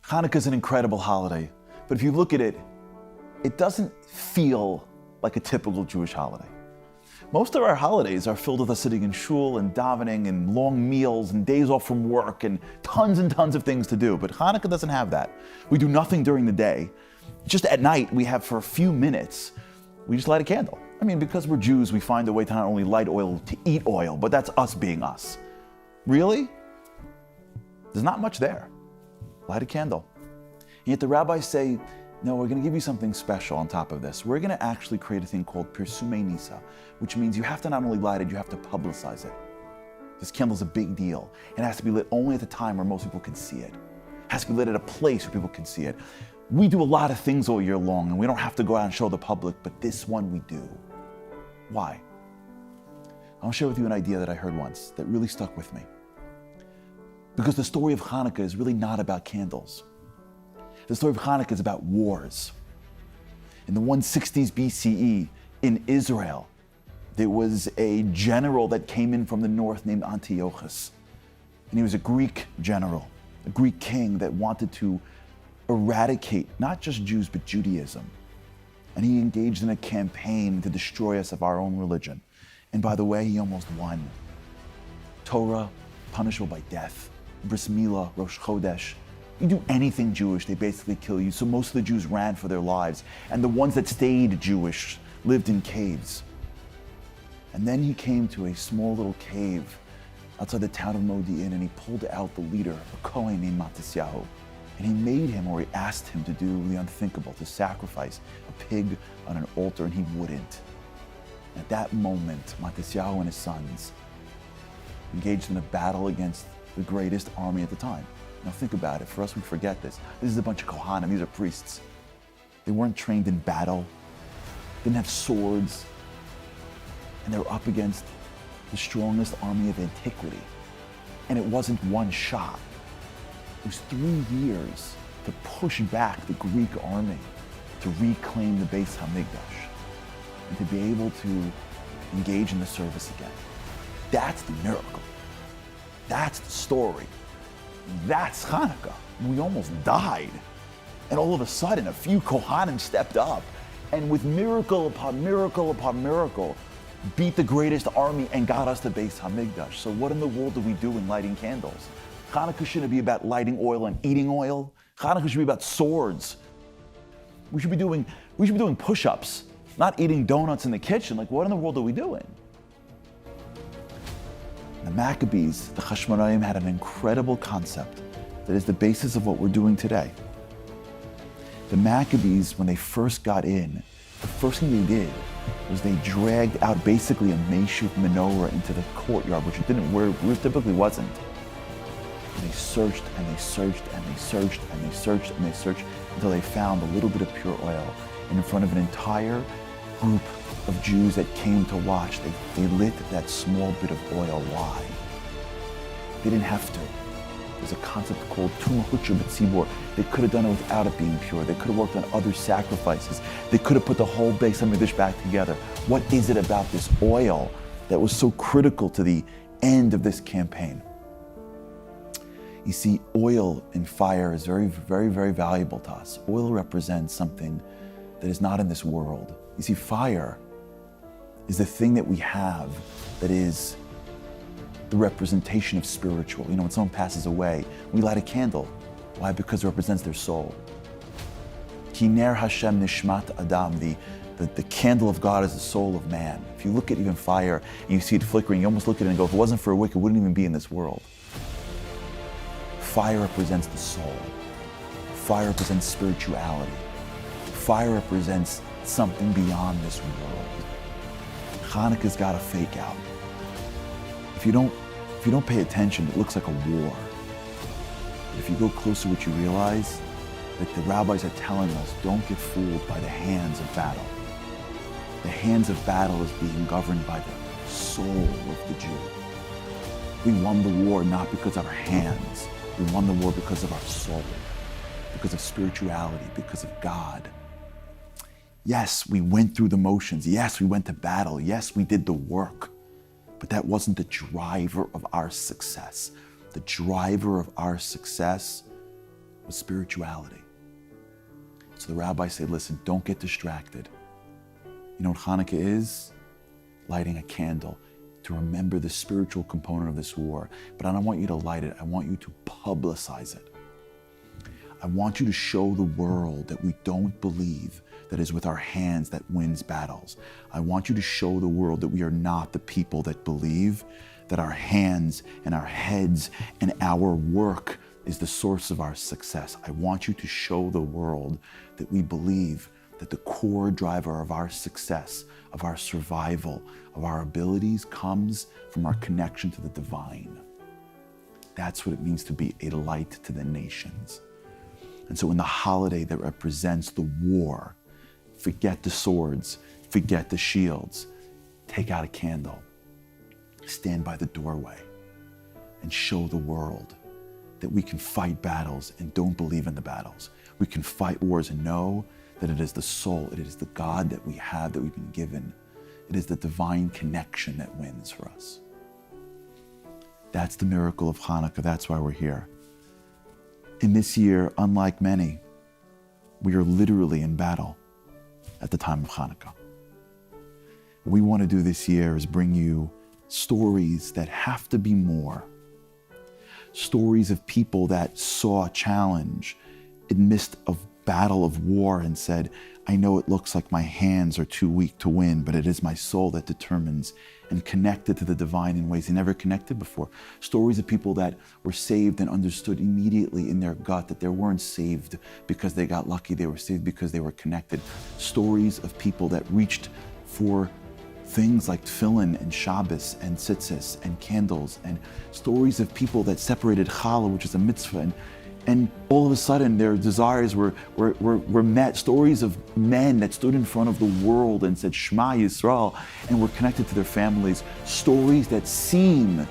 Hanukkah is an incredible holiday, but if you look at it, it doesn't feel like a typical Jewish holiday. Most of our holidays are filled with us sitting in shul and davening and long meals and days off from work and tons of things to do, but Hanukkah doesn't have that. We do nothing during the day. Just at night, we have for a few minutes, we just light a candle. I mean, because we're Jews, we find a way to not only light oil, to eat oil, but that's us being us. Really? There's not much there. Light a candle. And yet the rabbis say, no, we're going to give you something special on top of this. We're going to actually create a thing called Pirsumei Nisa, which means you have to not only light it, you have to publicize it. This candle is a big deal. It has to be lit only at the time where most people can see it. It has to be lit at a place where people can see it. We do a lot of things all year long, and we don't have to go out and show the public, but this one we do. Why? I'll share with you an idea that I heard once that really stuck with me. Because the story of Hanukkah is really not about candles. The story of Hanukkah is about wars. In the 160s BCE in Israel, there was a general that came in from the north named Antiochus. And he was a Greek general, a Greek king that wanted to eradicate not just Jews, but Judaism. And he engaged in a campaign to destroy us of our own religion. And by the way, he almost won. Torah, punishable by death. Bris Milah, Rosh Chodesh. You do anything Jewish, they basically kill you. So most of the Jews ran for their lives. And the ones that stayed Jewish lived in caves. And then he came to a small little cave outside the town of Modi'in, and he pulled out the leader, a Kohen named Matisyahu. And he made him, or he asked him to do the unthinkable, to sacrifice a pig on an altar, and he wouldn't. At that moment, Matisyahu and his sons engaged in a battle against the greatest army at the time. Now think about it. For us, we forget this. This is a bunch of Kohanim. These are priests. They weren't trained in battle, didn't have swords, and they were up against the strongest army of antiquity. And it wasn't one shot. It was 3 years to push back the Greek army to reclaim the Beis Hamikdash and to be able to engage in the service again. That's the miracle. That's the story. That's Hanukkah. We almost died. And all of a sudden, a few Kohanim stepped up and with miracle upon miracle upon miracle, beat the greatest army and got us to Beis Hamikdash. So what in the world do we do in lighting candles? Hanukkah shouldn't be about lighting oil and eating oil. Hanukkah should be about swords. We should be doing push-ups, not eating donuts in the kitchen. Like, what in the world are we doing? The Maccabees, the Hashmonaim, had an incredible concept that is the basis of what we're doing today. The Maccabees, when they first got in, the first thing they did was they dragged out basically a makeshift menorah into the courtyard, which it typically wasn't. And they searched and they searched and they searched and they searched and they searched until they found a little bit of pure oil. And in front of an entire group of Jews that came to watch, they lit that small bit of oil. Why? They didn't have to. There's a concept called Tumah Hutra B'tzibor. They could have done it without it being pure. They could have worked on other sacrifices. They could have put the whole Beis Hamikdash back together. What is it about this oil that was so critical to the end of this campaign? You see, oil and fire is very, very, very valuable to us. Oil represents something that is not in this world. You see, fire is the thing that we have that is the representation of spiritual. You know, when someone passes away, we light a candle. Why? Because it represents their soul. Ki ner Hashem nishmat adam, the candle of God is the soul of man. If you look at even fire and you see it flickering, you almost look at it and go, if it wasn't for a wick, it wouldn't even be in this world. Fire represents the soul. Fire represents spirituality. Fire represents something beyond this world. Hanukkah's got a fake out. If you don't pay attention, it looks like a war. But if you go closer, what you realize, that the rabbis are telling us, don't get fooled by the hands of battle. The hands of battle is being governed by the soul of the Jew. We won the war not because of our hands. We won the war because of our soul, because of spirituality, because of God. Yes, we went through the motions. Yes, we went to battle. Yes, we did the work. But that wasn't the driver of our success. The driver of our success was spirituality. So the rabbis say, listen, don't get distracted. You know what Hanukkah is? Lighting a candle to remember the spiritual component of this war. But I don't want you to light it. I want you to publicize it. I want you to show the world that we don't believe that is with our hands that wins battles. I want you to show the world that we are not the people that believe that our hands and our heads and our work is the source of our success. I want you to show the world that we believe that the core driver of our success, of our survival, of our abilities comes from our connection to the divine. That's what it means to be a light to the nations. And so in the holiday that represents the war, forget the swords, forget the shields, take out a candle, stand by the doorway, and show the world that we can fight battles and don't believe in the battles. We can fight wars and know that it is the soul, it is the God that we have, that we've been given. It is the divine connection that wins for us. That's the miracle of Hanukkah. That's why we're here. In this year, unlike many, we are literally in battle at the time of Hanukkah. What we want to do this year is bring you stories that have to be more. Stories of people that saw a challenge in the midst of battle of war and said, I know it looks like my hands are too weak to win, but it is my soul that determines, and connected to the divine in ways they never connected before. Stories of people that were saved and understood immediately in their gut that they weren't saved because they got lucky, they were saved because they were connected. Stories of people that reached for things like tefillin and Shabbos and tzitzis and candles, and stories of people that separated challah, which is a mitzvah, and all of a sudden their desires were met. Stories of men that stood in front of the world and said Shema Yisrael and were connected to their families. Stories that seem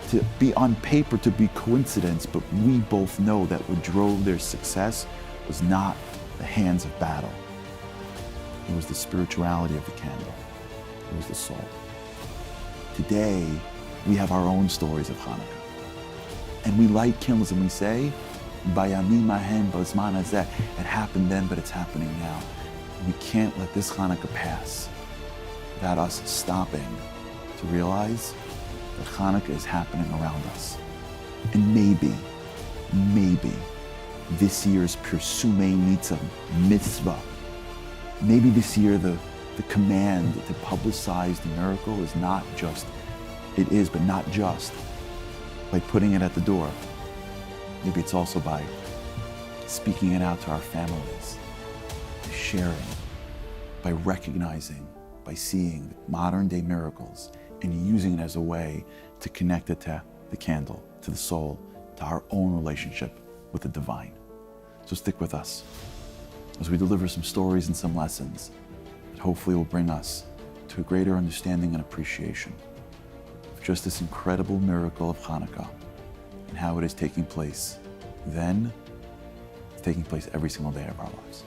to be on paper to be coincidence, but we both know that what drove their success was not the hands of battle. It was the spirituality of the candle. It was the soul. Today, we have our own stories of Hanukkah. And we light candles and we say, Bayamim Ahem Bazman Hazeh. It happened then, but it's happening now. We can't let this Hanukkah pass without us stopping to realize that Hanukkah is happening around us. And maybe this year's Pirsumei mitzvah, maybe this year the command to publicize the miracle is not just, it is, but not just by putting it at the door. Maybe it's also by speaking it out to our families, by sharing, by recognizing, by seeing modern day miracles and using it as a way to connect it to the candle, to the soul, to our own relationship with the divine. So stick with us as we deliver some stories and some lessons that hopefully will bring us to a greater understanding and appreciation of just this incredible miracle of Hanukkah and how it is taking place then, it's taking place every single day of our lives.